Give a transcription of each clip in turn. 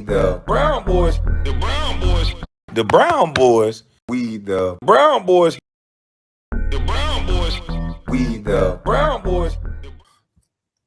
the Brown boys, the Brown boys, the Brown boys, we the Brown boys, the Brown boys, we the Brown boys.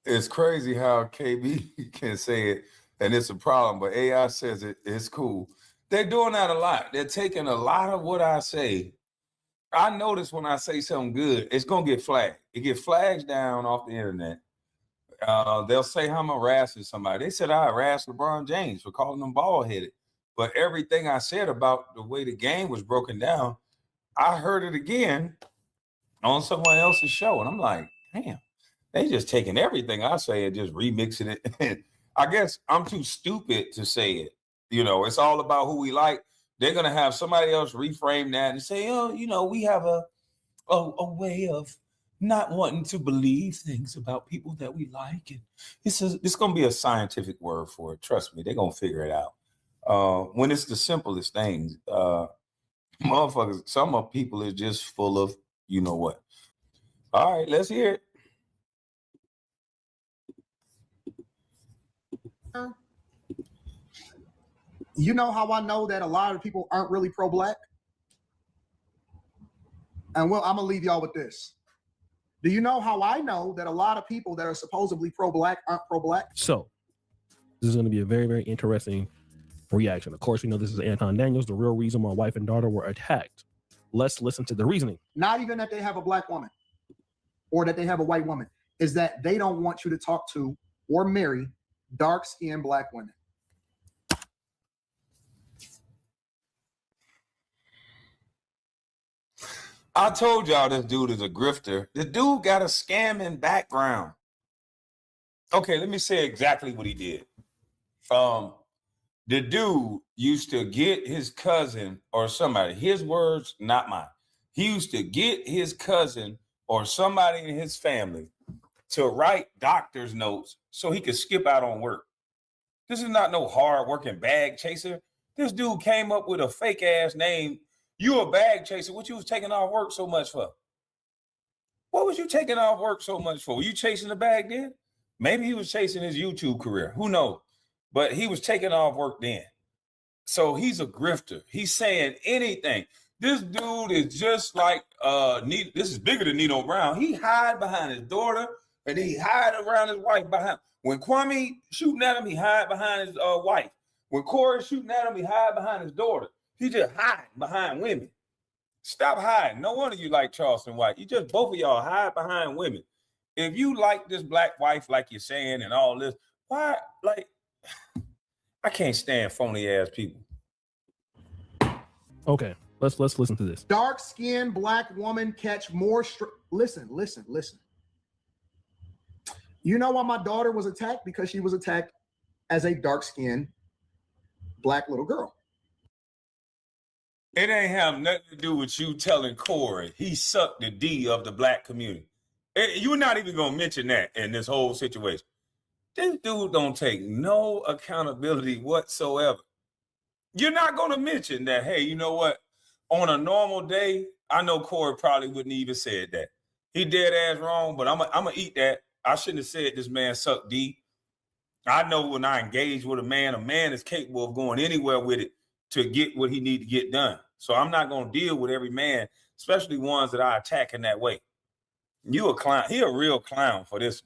It's crazy how KB can say it, and it's a problem, but AI says it's cool. They're doing that a lot. They're taking a lot of what I say. I notice when I say something good, it's gonna get flagged. It gets flags down off the internet. They'll say I'm harassing somebody. They said I harassed LeBron James for calling him bald-headed. But everything I said about the way the game was broken down, I heard it again on someone else's show. And I'm like, damn, they just taking everything I say and just remixing it. I guess I'm too stupid to say it. You know, it's all about who we like. They're going to have somebody else reframe that and say, oh, you know, we have a way of not wanting to believe things about people that we like. And it's going to be a scientific word for it. Trust me, they're going to figure it out. When it's the simplest things, motherfuckers, some of people is just full of, you know what. All right, let's hear it. You know how I know that a lot of people aren't really pro-black? And well, I'm going to leave y'all with this. Do you know how I know that a lot of people that are supposedly pro-black aren't pro-black? So, this is going to be a very, very interesting reaction. Of course, we know this is Anton Daniels, the real reason my wife and daughter were attacked. Let's listen to the reasoning. Not even that they have a black woman or that they have a white woman, is that they don't want you to talk to or marry dark-skinned black women. I told y'all this dude is a grifter. The dude got a scamming background. Okay, let me say exactly what he did. The dude used to get his cousin or somebody, his words, not mine. He used to get his cousin or somebody in his family to write doctor's notes so he could skip out on work. This is not no hard-working bag chaser. This dude came up with a fake-ass name. You a bag chaser. What you was taking off work so much for? What was you taking off work so much for? Were you chasing the bag then? Maybe he was chasing his YouTube career. Who knows? But he was taking off work then. So he's a grifter. He's saying anything. This dude is just like, this is bigger than Nino Brown. He hide behind his daughter and he hide around his wife behind. When Kwame shooting at him, he hide behind his wife. When Corey shooting at him, he hide behind his daughter. He just hide behind women. Stop hiding. No wonder you like Charleston White. You just, both of y'all hide behind women. If you like this black wife, like you're saying, and all this, why, like, I can't stand phony ass people. Okay, let's listen to this. Dark-skinned black woman catch more. Listen. You know why my daughter was attacked? Because she was attacked as a dark-skinned black little girl. It ain't have nothing to do with you telling Corey he sucked the D of the black community. You're not even going to mention that in this whole situation. This dude don't take no accountability whatsoever. You're not going to mention that, hey, you know what? On a normal day, I know Corey probably wouldn't even said that. He dead ass wrong, but I'm going to eat that. I shouldn't have said this man sucked D. I know when I engage with a man is capable of going anywhere with it to get what he need to get done. So I'm not going to deal with every man, especially ones that I attack in that way. You a clown. He a real clown for this.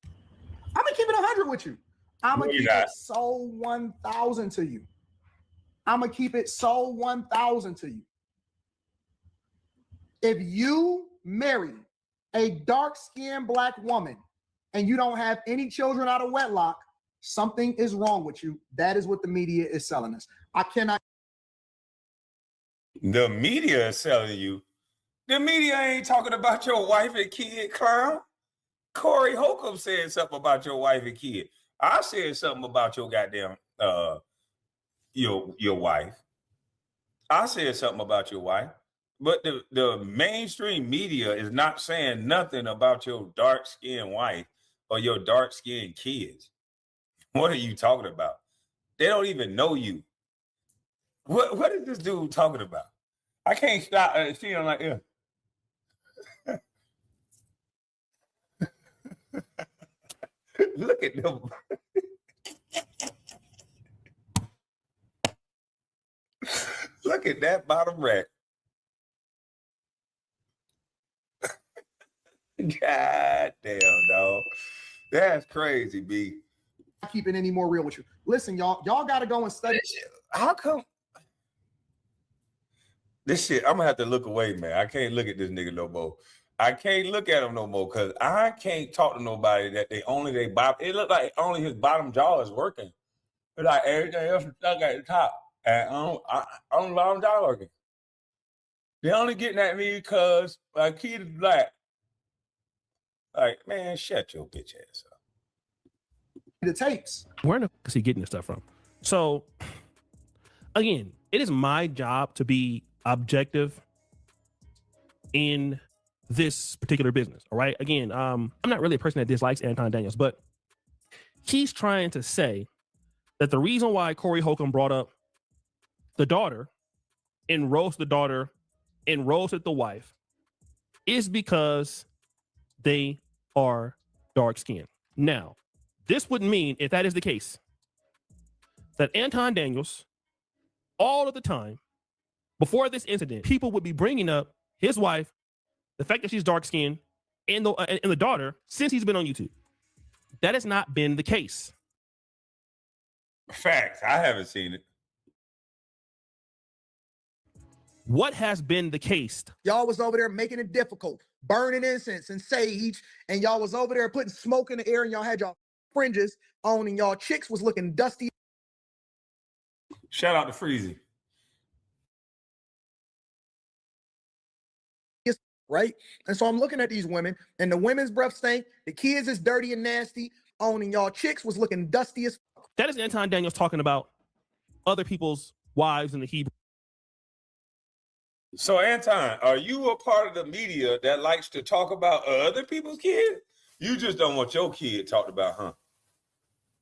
I'm going to keep it 100 with you. I'm going to keep it so 1,000 to you. I'm going to keep it so 1,000 to you. If you marry a dark-skinned black woman and you don't have any children out of wedlock, something is wrong with you. That is what the media is selling us. I cannot. The media is selling you. The media ain't talking about your wife and kid, clown. Corey Holcomb said something about your wife and kid. I said something about your goddamn your wife. I said something about your wife. But the mainstream media is not saying nothing about your dark-skinned wife or your dark-skinned kids. What are you talking about? They don't even know you. What is this dude talking about? I can't stop seeing him like, yeah. Look at them. Look at that bottom rack. God damn, dog. That's crazy, B. Not keep it any more real with you. Listen, y'all got to go and study. How come? This shit, I'm gonna have to look away, man. I can't look at this nigga no more. I can't look at him no more because I can't talk to nobody that they bottom. It look like only his bottom jaw is working. It's like everything else is stuck at the top. And only bottom jaw working. They only getting at me because my kid is black. Like, man, shut your bitch ass up. The tapes. Where the fuck is he getting this stuff from? So, again, it is my job to be objective in this particular business. All right. Again, I'm not really a person that dislikes Anton Daniels, but he's trying to say that the reason why Corey Holcomb brought up the daughter and roasted the daughter and roasted the wife is because they are dark skinned. Now, this would mean, if that is the case, that Anton Daniels, all of the time, before this incident, people would be bringing up his wife, the fact that she's dark skinned, and the daughter since he's been on YouTube. That has not been the case. Facts. I haven't seen it. What has been the case? Y'all was over there making it difficult, burning incense and sage, and y'all was over there putting smoke in the air, and y'all had y'all fringes on, and y'all chicks was looking dusty. Shout out to Freezy. Right? And so I'm looking at these women, and the women's breath stank, the kids is dirty and nasty, owning y'all chicks was looking dusty as fuck. That is Anton Daniels talking about other people's wives in the Hebrew. So, Anton, are you a part of the media that likes to talk about other people's kids? You just don't want your kid talked about, huh?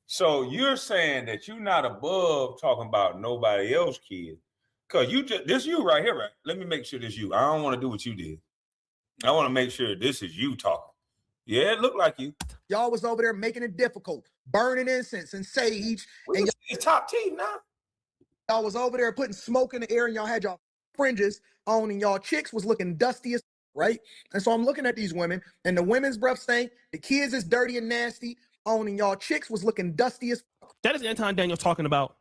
So you're saying that you're not above talking about nobody else's kid. Because this you right here, right? Let me make sure this you. I don't want to do what you did. I want to make sure this is you talking. Yeah, it looked like you. Y'all was over there making it difficult, burning incense and sage, and it's top teeth now. y'all was over there putting smoke in the air, and y'all had y'all fringes on, and y'all chicks was looking dusty as right? And so I'm looking at these women, and the women's breath stank, the kids is dirty and nasty, on, and y'all chicks was looking dusty as fuck. That is Anton Daniels talking about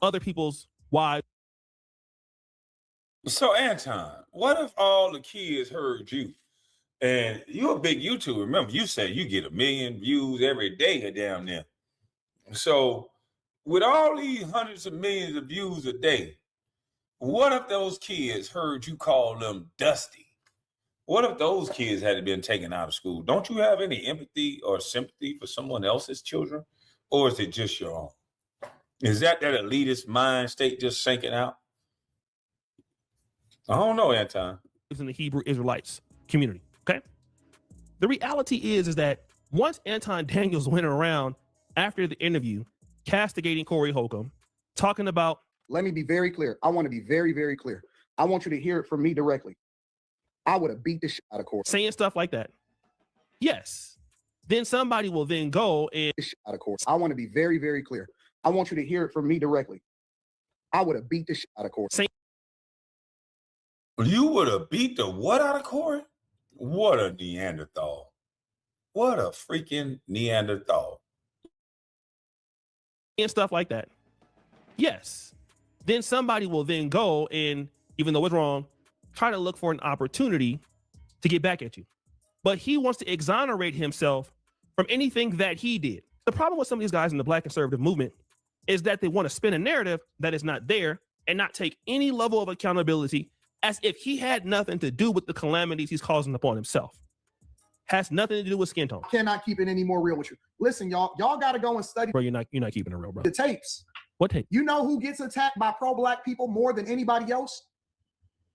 other people's wives. So, Anton, what if all the kids heard you? And you're a big YouTuber. Remember, you said you get 1 million views every day down there. So, with all these hundreds of millions of views a day, what if those kids heard you call them dusty? What if those kids had been taken out of school? Don't you have any empathy or sympathy for someone else's children? Or is it just your own? Is that elitist mind state just sinking out? I don't know, Anton. In the Hebrew Israelites community, okay? The reality is that once Anton Daniels went around after the interview, castigating Corey Holcomb, talking about... Let me be very clear. I want to be very, very clear. I want you to hear it from me directly. I would have beat the shit out of Corey. Saying stuff like that. Yes. Then somebody will then go and... Out of Corey. I want to be very, very clear. I want you to hear it from me directly. I would have beat the shit out of Corey. You would have beat the what out of Corey? What a Neanderthal. What a freaking Neanderthal. And stuff like that. Yes. Then somebody will then go and, even though it's wrong, try to look for an opportunity to get back at you. But he wants to exonerate himself from anything that he did. The problem with some of these guys in the Black conservative movement is that they want to spin a narrative that is not there and not take any level of accountability, as if he had nothing to do with the calamities he's causing upon himself. Has nothing to do with skin tone. Cannot keep it any more real with you. Listen, y'all got to go and study. Bro, you're not keeping it real, bro. The tapes. What tape? You know who gets attacked by pro-Black people more than anybody else?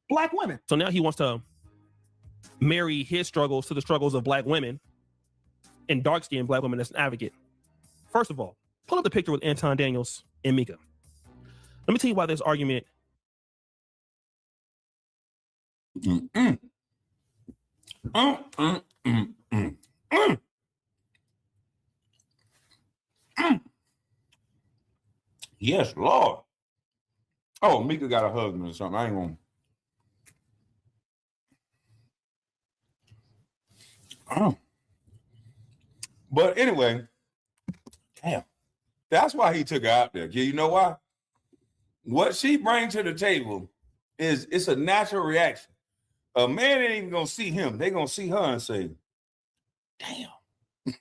Black women. So now he wants to marry his struggles to the struggles of Black women and dark-skinned Black women as an advocate. First of all, pull up the picture with Anton Daniels and Mika. Let me tell you why this argument... Yes, Lord. Oh, Mika got a husband or something. I ain't gonna. Oh. But anyway, damn. That's why he took her out there. You know why? What she brings to the table is it's a natural reaction. A man ain't even gonna see him. They gonna see her and say, damn.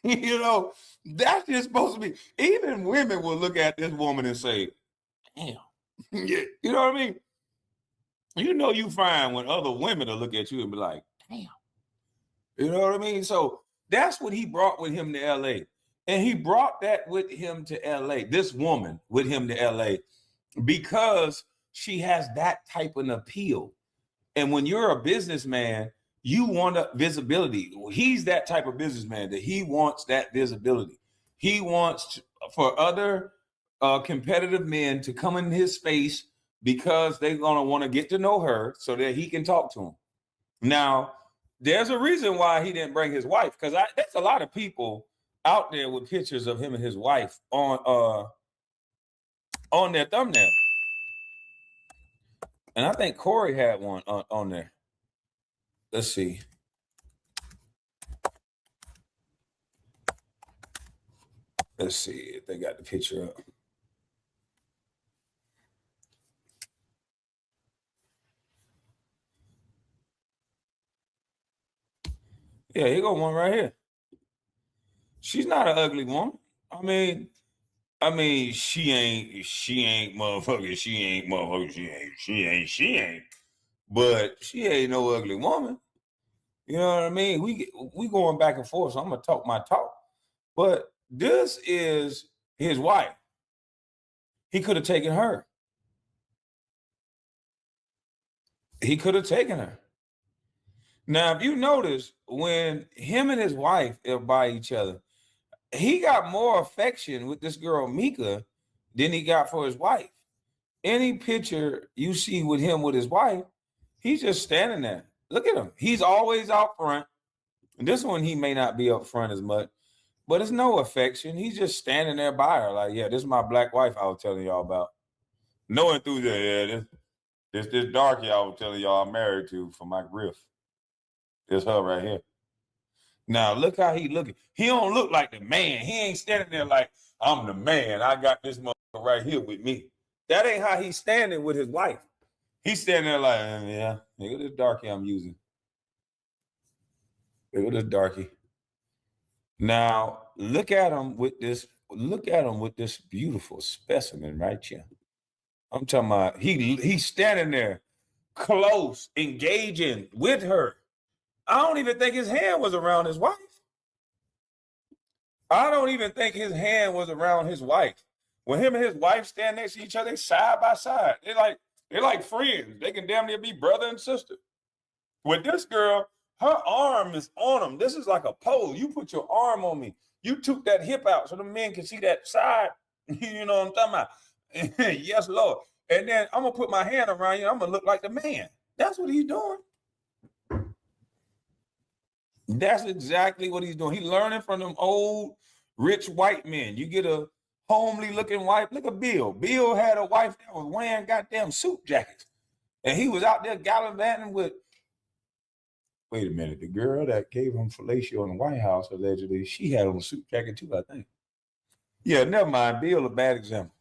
You know, that's just supposed to be. Even women will look at this woman and say, damn. You know what I mean? You know you find when other women will look at you and be like, damn. You know what I mean? So that's what he brought with him to LA. And he brought that with him to LA, this woman with him to LA, because she has that type of appeal. And when you're a businessman, you want a visibility. He's that type of businessman that he wants that visibility. He wants for other competitive men to come in his space because they're going to want to get to know her so that he can talk to them. Now, there's a reason why he didn't bring his wife, because there's a lot of people out there with pictures of him and his wife on their thumbnail. And I think Corey had one on there. Let's see. Let's see if they got the picture up. Yeah, here go one right here. She's not an ugly woman. I mean, she ain't motherfucker. She ain't motherfucker. She ain't. But she ain't no ugly woman. You know what I mean? We going back and forth, so I'm gonna talk my talk. But this is his wife. He could have taken her. He could have taken her. Now, if you notice, when him and his wife are by each other, he got more affection with this girl Mika than he got for his wife. Any picture you see with him with his wife, he's just standing there. Look at him. He's always out front. And this one, he may not be up front as much, but it's no affection. He's just standing there by her like, yeah, this is my black wife I was telling y'all about. No enthusiasm. Yeah, this darky I was telling y'all I'm married to for my griff. It's her right here. Now, look how he looking. He don't look like the man. He ain't standing there like, I'm the man. I got this motherfucker right here with me. That ain't how he's standing with his wife. He's standing there like, yeah, look at this darky I'm using. Look at this darky. Now, look at him with this beautiful specimen right here. I'm talking about he's standing there close, engaging with her. I don't even think his hand was around his wife. I don't even think his hand was around his wife. When him and his wife stand next to each other, side by side. They're like friends. They can damn near be brother and sister. With this girl, her arm is on him. This is like a pose. You put your arm on me. You took that hip out so the men can see that side. You know what I'm talking about? Yes, Lord. And then I'm going to put my hand around you. I'm going to look like the man. That's what he's doing. That's exactly what he's doing. He's learning from them old, rich white men. You get a homely looking wife. Look at Bill. Bill had a wife that was wearing goddamn suit jackets. And he was out there gallivanting with, wait a minute, the girl that gave him fellatio in the White House, allegedly, she had on a suit jacket too, I think. Yeah, never mind. Bill, a bad example.